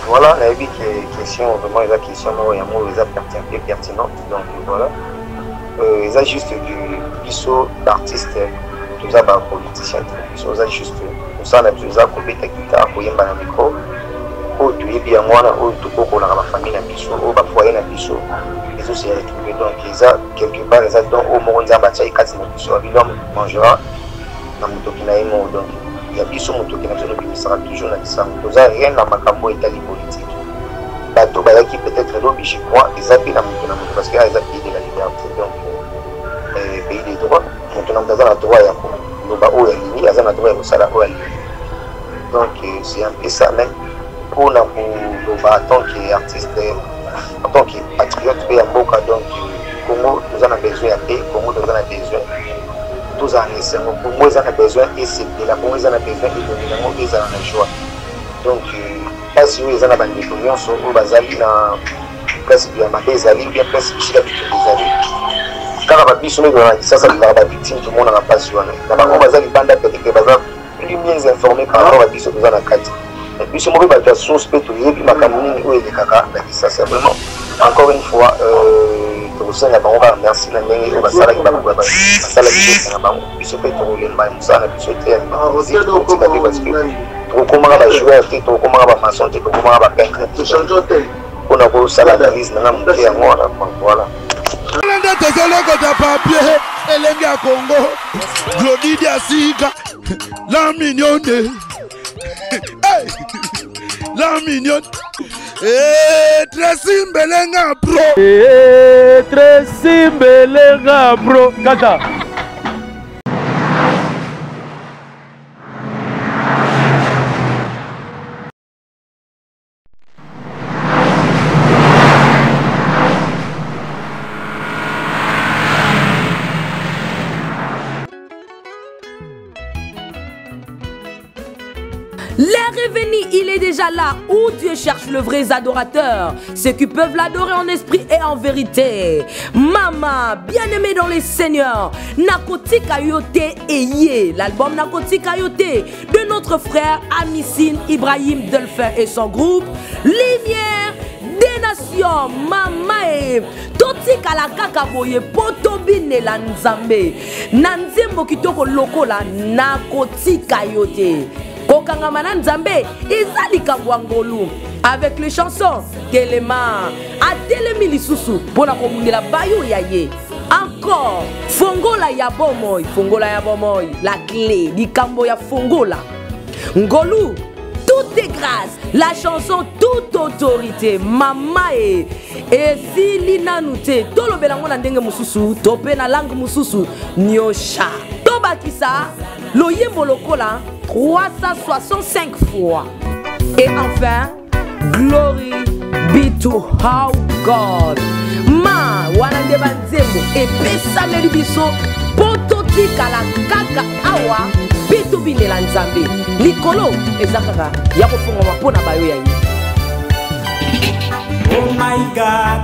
Voilà, la question, vraiment, la question, est pertinente. Donc voilà, ils ont juste du biseau d'artistes, tous les politiciens, ils ont juste, tout ça, ils ont coupé ta guitare, pour y avoir un micro, ou tu es bien moi, ou tu peux pour la famille, un biseau, ou la foyer, un biseau, ils ont s'y retrouvé. Donc ils ont quelque part, ils ont donc au moins, ils ont bâti 4 biseaux, ils ont mangera, dans mon tokinaïmo, donc. Il y a des gens qui sera toujours dans le ça rien dans ma cambo Italie politique. Bateau qui peut-être l'objet, je crois, ils appuient parce qu'ils appuient de la liberté, donc pays des droits. Maintenant, dans un droit, il y a il y a un droit au salaire. Donc c'est un peu ça même pour nous en tant qu'artiste, en tant que patriote, il y a beaucoup donc Congo, nous en avons besoin de paix, Congo, nous en avons besoin. Tous en essayant, pour moi, ils en ont besoin et c'est de la pour ils en ont besoin et de ils en ont joie. Donc, pas si ils en ont des opinions sur le bazali dans place de la Bézali, bien place ici la victime des alliés. Quand on a vu sur ça la victime, tout le monde n'a pas su. D'abord, on va aller banda peut-être que bazar plus bien informé par rapport à ce que nous en a quatre. Et puis, ce mauvais bazar source peut tout et puis ma camouine où est le caca, ça c'est vraiment encore une fois. Merci la main au basala qui va vous basala qui va vous puisque peut trop les mains ça na puisque très parce que trop comment va jouer trop comment va maçon trop comment va peintre on a beau sala d'analyse na monter en moi voilà Landa tezele ko ta papier elengi ya Congo Glody Diasika la mignonne la mignonne Tracy Mbelenga bro Tracy Mbelenga bro Kata L'air est venu, il est déjà là où Dieu cherche le vrai adorateur, ceux qui peuvent l'adorer en esprit et en vérité. Mama, bien-aimé dans les seigneurs, Nakoti Kayote Eye, l'album Nakoti Kayote de notre frère Amissine Ibrahim Delphin et son groupe Lumière des Nations. Mama e Toti Kalakaka boye potobine la nzambe nanzembo kitoko lokola Nakoti Kayote. Kokangama Nzambe, Izalika Wangolu, avec les chansons Kelema, Atelemi Lisusu, pour la commune de la Bayou Yaye. Encore, Fongola Yabomoy, la clé, Likambo ya Fongola. Ngolu, tout est grâce, la chanson toute autorité, Mama et si Lina Nute, Tolo Belango Nandenge Mususu, Tope na langue Mususu, Nyosha, Tobakisa, Loyembo Lokola. 365 fois. Et enfin, glory be to our God. Ma wanande banzembo et pesa melibiso pototi kala kaka awa bitu binela nzambe. Likolo ezakaka ya kofunga mapona bayo ya yi. Oh my God.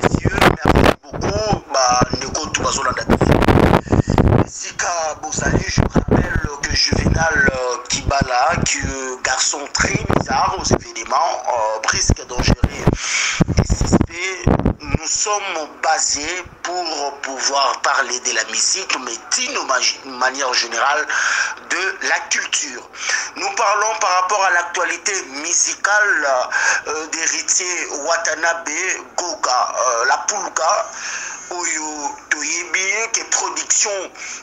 Messieurs, merci beaucoup. Ndeko Tubazolanda. Je rappelle que Juvenal Kibala, garçon très bizarre aux événements, presque dangereux et suspect, nous sommes basés pour pouvoir parler de la musique, mais d'une manière générale de la culture. Nous parlons par rapport à l'actualité musicale d'héritier Watanabe Goga, la Pulga. Oyo Toyebi, qui est production,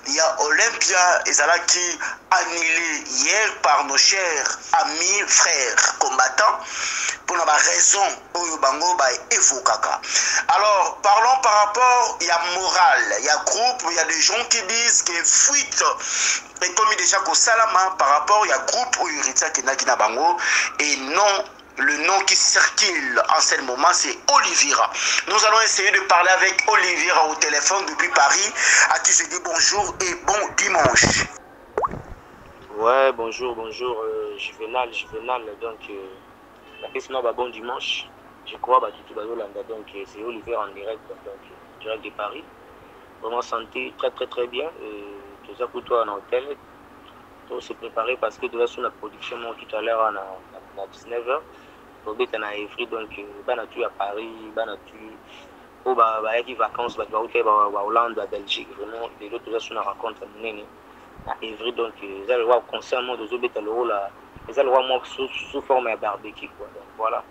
il y a Olympia et Zalaki annulé hier par nos chers amis, frères, combattants, pour la raison Oyo Bango Evokaka. Alors, parlons par rapport, il y a morale, il y a groupe, il y a des gens qui disent que fuite, et comme il déjà qu'au Salama, par rapport, il y a groupe Oyo Ritsa Kenakina Bango, et non. Le nom qui circule en ce moment, c'est Olivira. Nous allons essayer de parler avec Olivira au téléphone depuis Paris, à qui je dis bonjour et bon dimanche. Ouais, bonjour, Juvenal, donc, la question va bon dimanche. Je crois que tout le monde donc c'est Olivira en direct, donc direct de Paris. Vraiment santé très bien. Tout ça pour toi en hôtel. On se préparer parce que déjà sur la production, tout à l'heure, à 19h, on est à Evry, donc, on à Paris, on a des vacances, on a Hollande, à Belgique, vraiment, les autres déjà sur la rencontre à Evry, donc, ils ont le concert, moi, de Zobé, ils ont le sous forme à barbecue, quoi. Donc, voilà.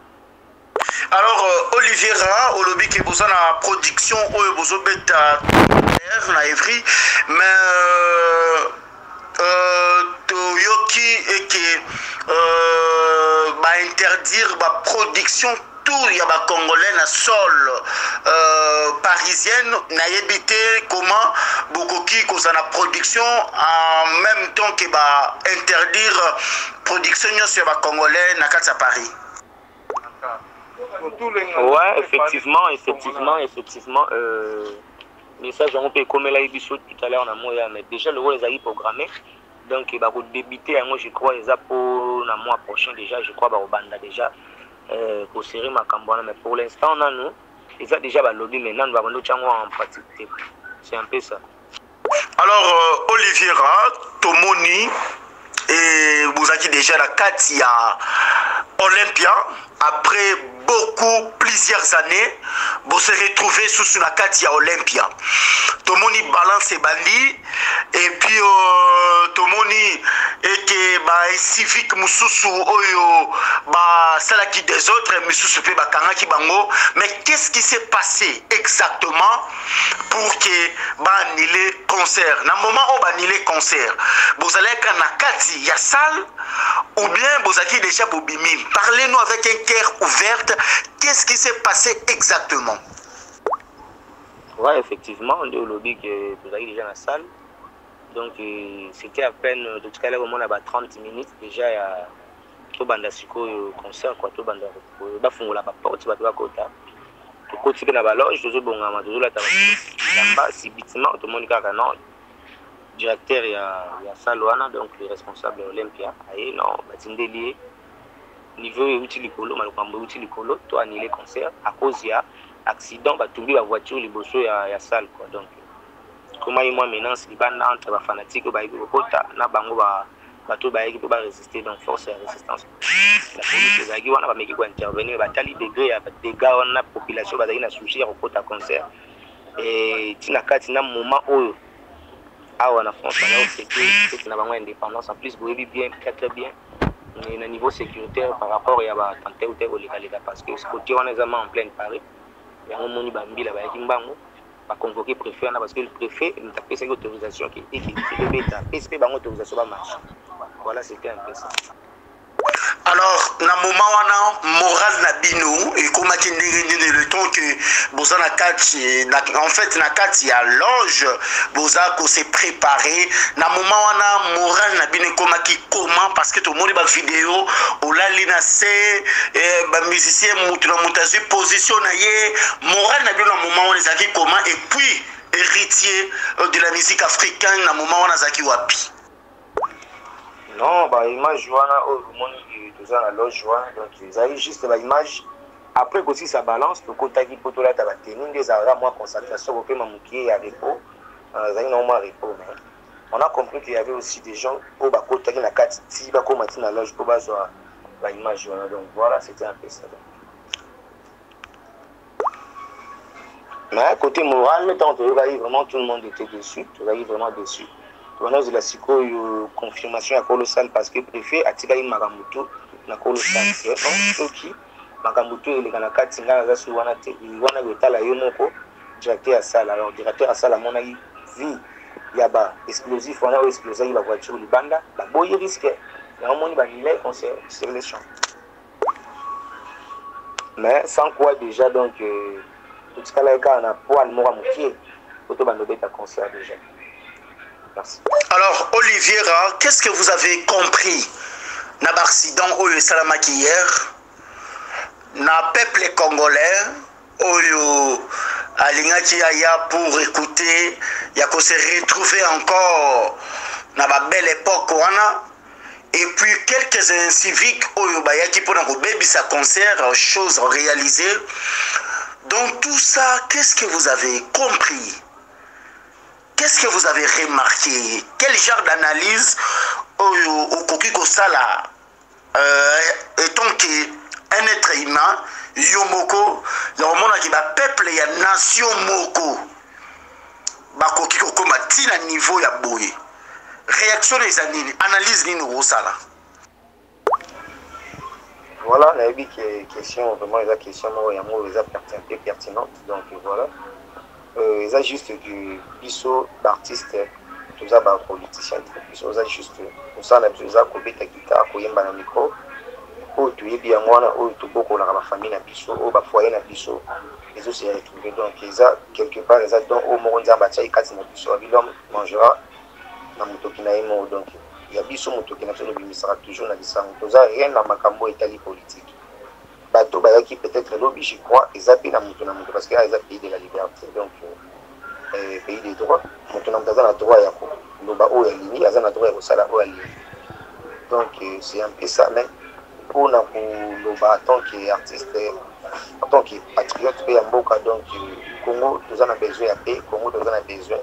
Alors, Olivier Ra, au lobby qui est besoin de la production, au bêta à Evry, mais Toyoki et qui interdire la production tout il y a des Congolais na sol parisienne n'a évité comment Bokoki cause la production en même temps que bah interdire production sur les Congolais na à Paris. Ouais, effectivement. Message on peut comme là tout à l'heure on a moyen mais déjà le rôle est programmé donc il va débuter moi je crois les pour le mois prochain déjà je crois au banda déjà pour serrer ma cambona mais pour l'instant on a nous ils ont déjà lobby maintenant nous avons nous en pratique c'est un peu ça. Alors Olivier Ra, Tomoni et vous avez déjà la Katia Olympia après plusieurs années vous se retrouvez sous la Katia Olympia. Tomoni balance et bandi et puis Tomoni et que civique mususu oyo salaki des autres mususu pe bakangaki bango mais qu'est-ce qui s'est passé exactement pour que annuler concert na moment où annuler concert vous allez être na kati ya salle ou bien vous avez déjà bobimi parlez-nous avec un cœur ouvert qu'est-ce qui s'est passé exactement. Ouais, effectivement, on est au lobby que vous avez déjà dans la salle. Donc, c'était à peine, de tout cas, là, au moins, 30 minutes. Déjà, il y a tout banda siko concert, quoi, tout banda. Bah, font la porte, bah, tout à côté. Tout côté, dans la loge, tout bon, tout là, là-bas, c'est bâtiment, tout le monde est non. Directeur, il y a Salouana, donc le responsable Olympia. Et non, bah, c'est lié. Niveau utile colo, malheureusement, utile colo, tout annulé concert à cause il y a accident bah tomber la voiture les bossos ya salle quoi donc comment moi maintenant c'est pas entre les fanatiques ba iko kota na bango ba bato ba iko ba résister donc force et résistance la police ezaki wana ba meki ko intervenir ba tali degré ya dégâts on a population ba na souci ya kota concert et tina kati na moment où awa na France na c'est na bango indépendance en plus boyebi bien très bien mais au niveau sécuritaire par rapport à la tenter ou tel parce que ce côté on est en plein Paris. Il y a un moni bambi là bas kimbango pas convoquer préfet parce que le préfet nous a fait cette autorisation qui est le bêta PSP bango autorisation va marcher voilà c'était un peu ça. Alors na moment wana moral na bino et comment qui le temps que boza na kati en fait na kati ya loge boza ko se préparer na moment wana moral na bino comment parce que tout le monde ba vidéo ou la lina c'est ba musicien mutu na mutazi position na ye moral na bino na moment wana zaki comment et puis héritier de la musique africaine na moment wana zaki wapi. Non bah image wana au monde dans la loge donc ils arrivent juste l'image après aussi ça balance le côté qui poto là ta tenir des arts moi concentration au peu mamouki à repos ils ont moins repos mais on a compris qu'il y avait aussi des gens au bas côté qui na carte si ba comme dans la loge pour bas la image donc voilà c'était un peu ça mais côté moral mais tant vraiment tout le monde était dessus tout vraiment dessus. On a la confirmation à colossal parce que le préfet a tiré une Magamutu na colossal. C'est un qui Magamutu il est dans la carte singa za sur wana te wana gotala yomoko directeur à salle alors directeur à salle à mon avis vu yaba explosif on a explosé la voiture du banda la boye risque il y a un monde banilé concert sur les champs. Mais sans quoi déjà donc tout ce cas là on a poil mora moutier auto bando beta concert déjà. Merci. Alors, Olivier Ra, qu'est-ce que vous avez compris dans l'accident au Salamaki hier? Dans le peuple congolais, au Alingaki Aya pour écouter, il y a qu'on se retrouver encore dans la belle époque. Et puis, quelques civiques au Bayaki pour un baby sa concert, chose réalisée. Donc, tout ça, qu'est-ce que vous avez compris? Qu'est-ce que vous avez remarqué? Quel genre d'analyse okoki kosala étant qu'un être humain yo moko ya omonaki bapeuple ya nation moko bakoki kokoma ntina niveau ya boye réaction eza nini analyse nini okosala. Voilà, on a vu que question, vraiment, les questions, il y a des pertinentes. Donc voilà, ils ont juste du biseau d'artistes, tout ça, politicien, ils ont juste, pour ça, on a besoin de couper ta guitare, couper un micro, ou tu es bien, ou tu beaucoup la famille, na biseau, ou ba foyer, na biseau, les autres s'est retrouvé. Donc ils ont quelque part, ils ont donc au moment où ils ont battu, ils ont biseau, l'homme mangera, na mutokinaïmo, donc. Il y a biso moto qui n'a toujours na bisango toza rien na makambo etali politique bato bayaki peut-être lobby je crois ezapi na moto parce que eza pays de la liberté donc pays des droits moto na mtaza na droit ya ko loba o ya lini aza na droit ya kosala o ya lini donc c'est un peu ça mais pour na ko loba en tant qu'artiste en tant que patriote ya mboka donc Congo toza na besoin ya paix Congo toza na besoin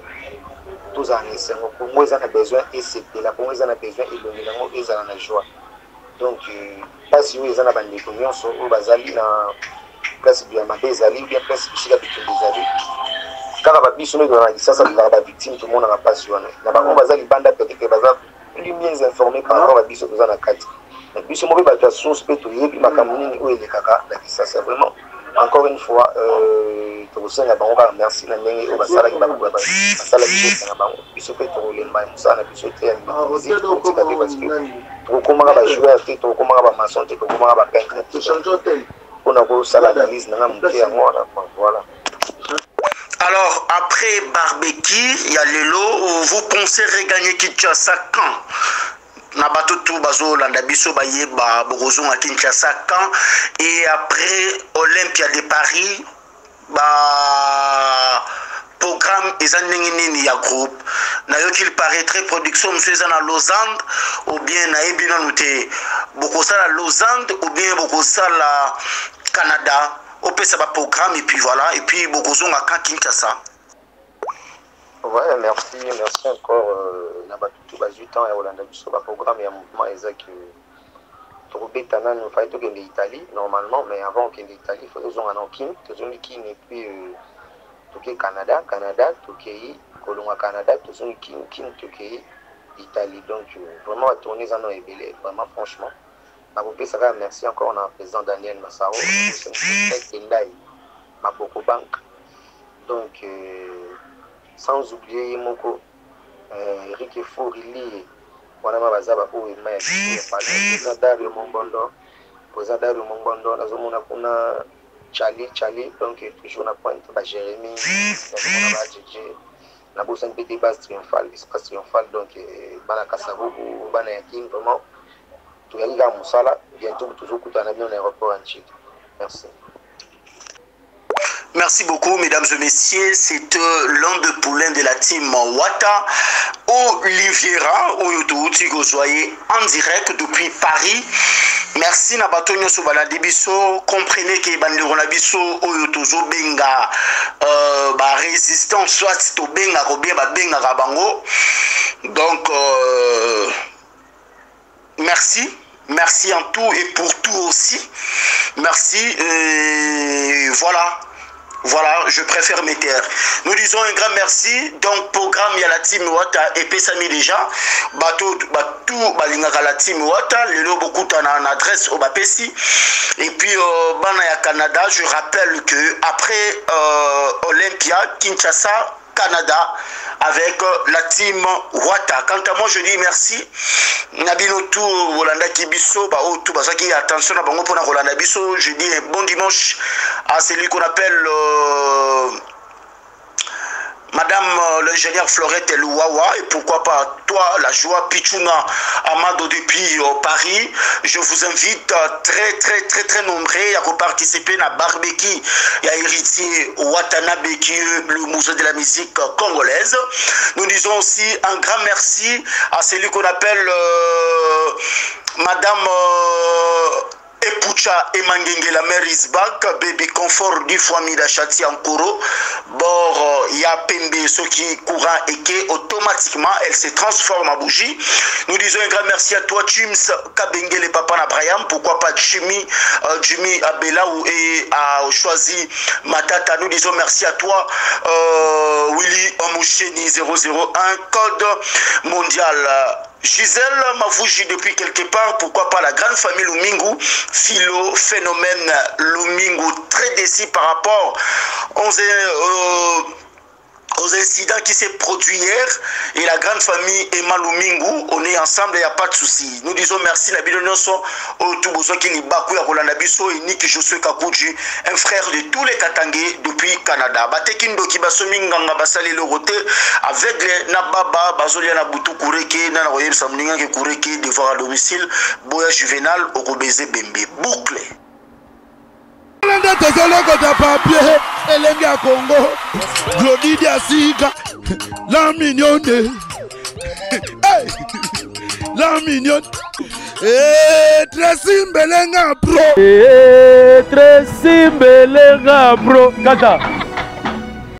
tous en essayant pour moi ils en a besoin et c'est la pour moi ils en a besoin et dominant ils en a joie donc pas si ils en a bandé combien sont au bazali na place du mabezali ou bien place du chiga bitumbi zali car ba biso no dans ça ça la victime tout le monde n'a pas passionné na ba on bazali banda peut-être bazali plus mieux informé par rapport à biso dans la carte mais biso mo ba ta source peut to yebi makamuni ni o ele kaka ça c'est vraiment encore une fois tokosenga bango kaka merci na ndenge oyo basalaki basalaki kosenga bango biso mpe tokolemba mosala na biso te ya musique tokotika te parce que tokokomaka bajoueur te tokokomaka bamaçon te tokokomaka bapeintre te mpona kosala analyse nanga moke yango wana voilà. Alors après barbecue il y a lelo vous pensez regagner Kinshasa quand na bato tout bazo landa biso bayeba bokozon à Kinshasa quand et après Olympia de Paris ba programme ezanengini ya groupe na yo qu'il paraîtrait production monsieur ezana Lausanne ou bien na ebina noté bokosala Lausanne ou bien bokosala Canada au pesa ba programme et puis voilà et puis bokozon à Kinshasa. Ouais, merci encore. Na batutu bazutan ya Olanda biso ba programme ya mouvement ezaki tobetana no fay to kende Italie normalement mais avant kende Italie faut nous en kin tozoni kin et puis toke Canada toke kolonga Canada tozoni kin toke Italie donc vraiment à tourner ça no ebele vraiment franchement na bopé ça va merci encore na président Daniel Massaro c'est Ndai Maboko Bank donc sans oublier Moko Eric Fourili wana mabazaba oyo maya pale Dario Mongondo poza Dario Mongondo nazomona kuna Charlie donc toujours na pointe ba Jérémy nazomona ba JJ na bosa petit base triomphal espace triomphal donc bana Kasavubu bana Yakin vraiment tout yali ga musala bientôt toujours kutana bien à l'aéroport en Chine. Merci. Merci beaucoup, mesdames et messieurs. C'est l'un des poulains de la team Wata, Oliviera, Oyotouti Gozoye, en direct depuis Paris. Merci Nabatonio Sobala Debiso. Comprenez que Bandero Nabiso, Oyotozo Benga, résistance, soit to Benga, Robien, Benga Rabango. Donc, merci. Merci en tout et pour tout aussi. Merci. Voilà, je préfère mes terres. Nous disons un grand merci. Donc, programme, il y a la team Wata et Pesami déjà. Bateau, balingaka la team Wata. Le lot beaucoup en adresse au Bapesi. Et puis, Banaya Canada, je rappelle que après Olympia, Kinshasa, Canada, avec la team Wata. Quant à moi, je dis merci. Nabino tout Rolanda Kibiso, tout qui attention à Bango pour Rolanda Biso. Je dis un bon dimanche à celui qu'on appelle Madame l'ingénieur Florette Elouawa et pourquoi pas toi, la joie Pichuna Amado depuis Paris. Je vous invite très nombreux à participer à barbecue et à héritier Watanabe qui est le musée de la musique congolaise. Nous disons aussi un grand merci à celui qu'on appelle Madame Epouch Lucha Emangenge, la mère is back. Baby Confort du Famille Chati Ankoro. Bord ya Pembe, ce qui courant et qui automatiquement elle se transforme en bougie. Nous disons un grand merci à toi, Chims Kabengele Papa Abraham. Pourquoi pas Jimmy Abela et a choisi Matata. Nous disons merci à toi, Willy Omoucheni 001, code mondial. Gisèle Mavouji depuis quelque part, pourquoi pas la grande famille Lumingu, Philo, phénomène Lumingu, très décis par rapport aux incidents qui s'est produit hier, et la grande famille Emma Lumingu, on est ensemble, il n'y a pas de souci. Nous disons merci, Nabilo Nyonso, Otubozo Kilibaku, Rolanabiso et Nick Josué Kakuji, un frère de tous les Katangé depuis Canada. Batekindo Kibasomi Nganga Basali le roté, avec les Nababa, Bazolia Nabutu Kureke, Nanaroyem Samninga Kureke, devoir à domicile, Boya Juvenal, Orobeze Bembe. Boucle. papier elenge ya Congo Glodidi Asika la mignonne la mignonne Tracy Mbelenga bro Tracy Mbelenga bro kata